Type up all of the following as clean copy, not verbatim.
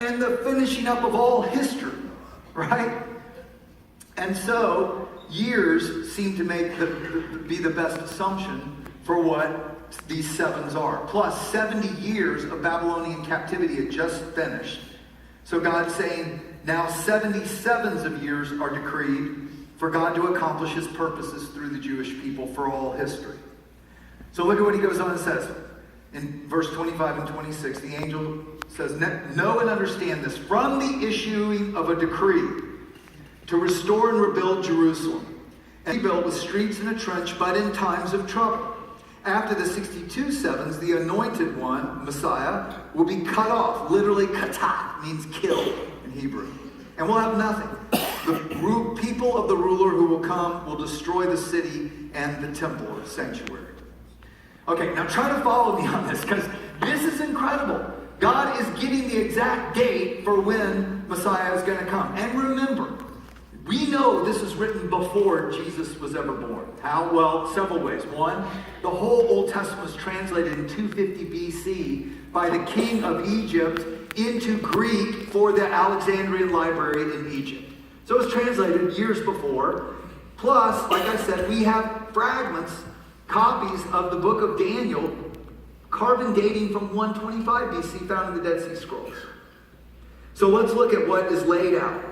and the finishing up of all history, right? And so, years seem to be the best assumption for what these sevens are. Plus, 70 years of Babylonian captivity had just finished. So God's saying, now 77s of years are decreed for God to accomplish his purposes through the Jewish people for all history. So look at what he goes on and says. In verse 25 and 26, the angel says, know and understand this. From the issuing of a decree to restore and rebuild Jerusalem, and rebuild with streets and a trench, but in times of trouble. After the 62 sevens, the anointed one, Messiah, will be cut off. Literally, katat means killed in Hebrew. And we'll have nothing. The people of the ruler who will come will destroy the city and the temple or sanctuary. Okay, now try to follow me on this, because this is incredible. God is giving the exact date for when Messiah is going to come. And remember, we know this was written before Jesus was ever born. How? Well, several ways. One, the whole Old Testament was translated in 250 BC by the king of Egypt into Greek for the Alexandrian library in Egypt. So it was translated years before. Plus, like I said, we have fragments, copies of the book of Daniel, carbon dating from 125 BC found in the Dead Sea Scrolls. So let's look at what is laid out.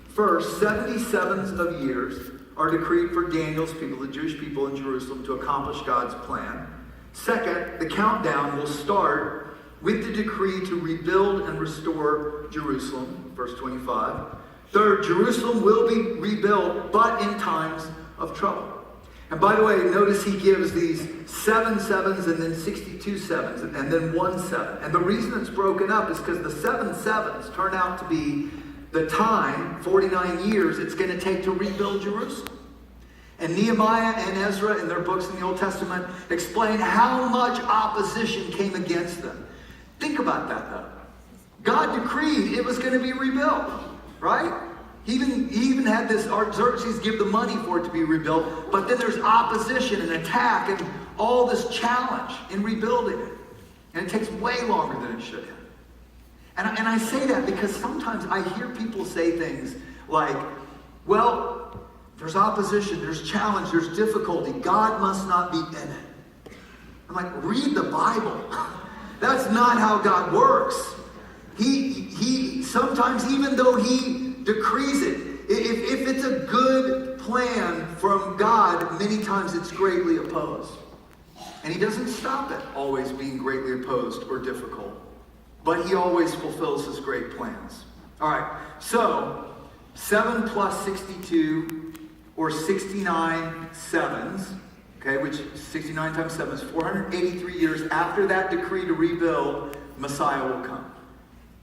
First, 77s of years are decreed for Daniel's people, the Jewish people in Jerusalem, to accomplish God's plan. Second, the countdown will start with the decree to rebuild and restore Jerusalem, verse 25. Third, Jerusalem will be rebuilt, but in times of trouble. And by the way, notice he gives these 7 sevens and then 62 sevens and then 1 7. And the reason it's broken up is because the 7 sevens turn out to be the time, 49 years, it's going to take to rebuild Jerusalem. And Nehemiah and Ezra in their books in the Old Testament explain how much opposition came against them. Think about that, though. God decreed it was going to be rebuilt, right? He even had this Artaxerxes give the money for it to be rebuilt, but then there's opposition and attack and all this challenge in rebuilding it. And it takes way longer than it should have. And I say that because sometimes I hear people say things like, well, there's opposition, there's challenge, there's difficulty. God must not be in it. I'm like, read the Bible. That's not how God works. He sometimes, even though he decrees it, if it's a good plan from God, many times it's greatly opposed. And he doesn't stop it always being greatly opposed or difficult. But he always fulfills his great plans. All right, so 7 plus 62, or 69 sevens, okay, which 69 times 7 is 483 years after that decree to rebuild, Messiah will come.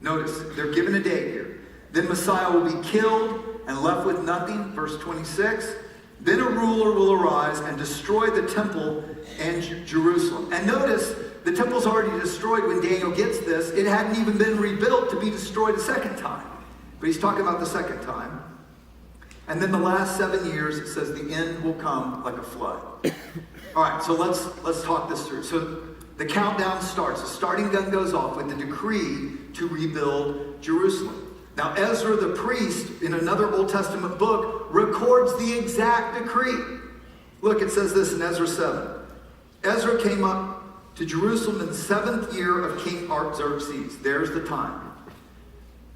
Notice, they're given a date here. Then Messiah will be killed and left with nothing, verse 26. Then a ruler will arise and destroy the temple and Jerusalem. And notice, the temple's already destroyed when Daniel gets this. It hadn't even been rebuilt to be destroyed a second time. But he's talking about the second time. And then the last 7 years, it says the end will come like a flood. All right, so let's talk this through. So the countdown starts. The starting gun goes off with the decree to rebuild Jerusalem. Now Ezra the priest, in another Old Testament book, records the exact decree. Look, it says this in Ezra 7. Ezra came up to Jerusalem in the 7th year of King Artaxerxes. There's the time.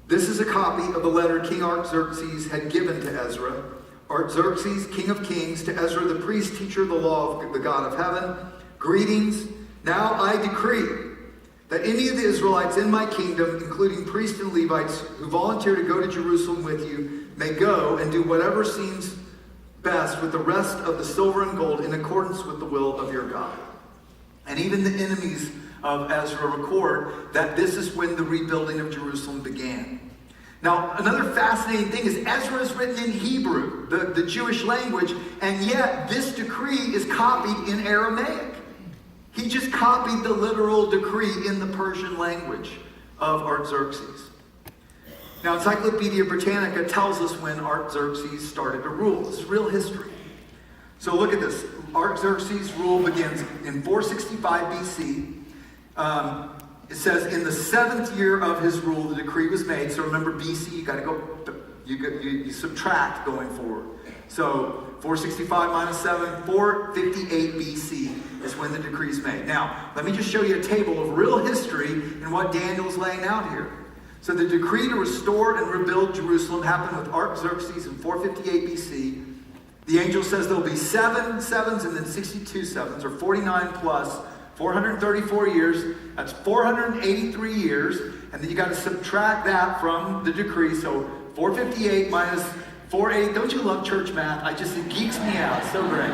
This is a copy of the letter King Artaxerxes had given to Ezra. Artaxerxes, king of kings, to Ezra the priest, teacher of the law of the God of heaven. Greetings. Now I decree that any of the Israelites in my kingdom, including priests and Levites, who volunteer to go to Jerusalem with you, may go and do whatever seems best with the rest of the silver and gold in accordance with the will of your God. And even the enemies of Ezra record that this is when the rebuilding of Jerusalem began. Now, another fascinating thing is Ezra is written in Hebrew, the Jewish language, and yet this decree is copied in Aramaic. He just copied the literal decree in the Persian language of Artaxerxes. Now, Encyclopedia Britannica tells us when Artaxerxes started to rule. This is real history. So look at this. Artaxerxes' rule begins in 465 BC. it says, in the 7th year of his rule, the decree was made. So remember, BC, you got to go, you subtract going forward. So 465 minus 7, 458 BC is when the decree is made. Now, let me just show you a table of real history and what Daniel's laying out here. So the decree to restore and rebuild Jerusalem happened with Artaxerxes in 458 BC. The angel says there'll be 7 sevens and then 62 sevens, or 49 plus 434 years. That's 483 years. And then you got to subtract that from the decree. So 458 minus 48. Don't you love church math? It geeks me out. It's so great.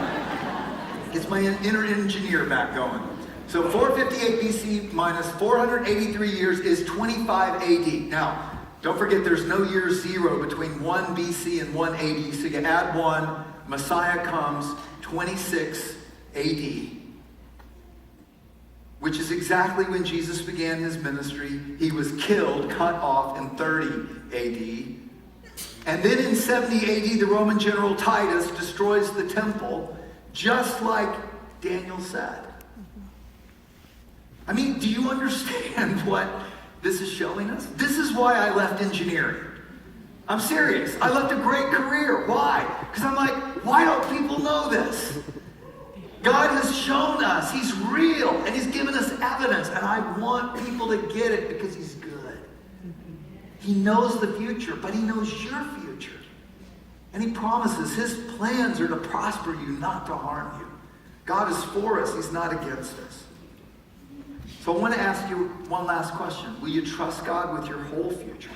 Gets my inner engineer back going. So 458 BC minus 483 years is 25 AD. Now, don't forget there's no year 0 between 1 BC and 1 AD. So you add 1, Messiah comes 26 AD. Which is exactly when Jesus began his ministry. He was killed, cut off in 30 AD. And then in 70 AD, the Roman general Titus destroys the temple, just like Daniel said. I mean, do you understand what this is showing us? This is why I left engineering. I'm serious. I left a great career. Why? Because I'm like, why don't people know this? God has shown us he's real and he's given us evidence, and I want people to get it because he's good. He knows the future, but he knows your future. And he promises his plans are to prosper you, not to harm you. God is for us. He's not against us. So I want to ask you one last question. Will you trust God with your whole future?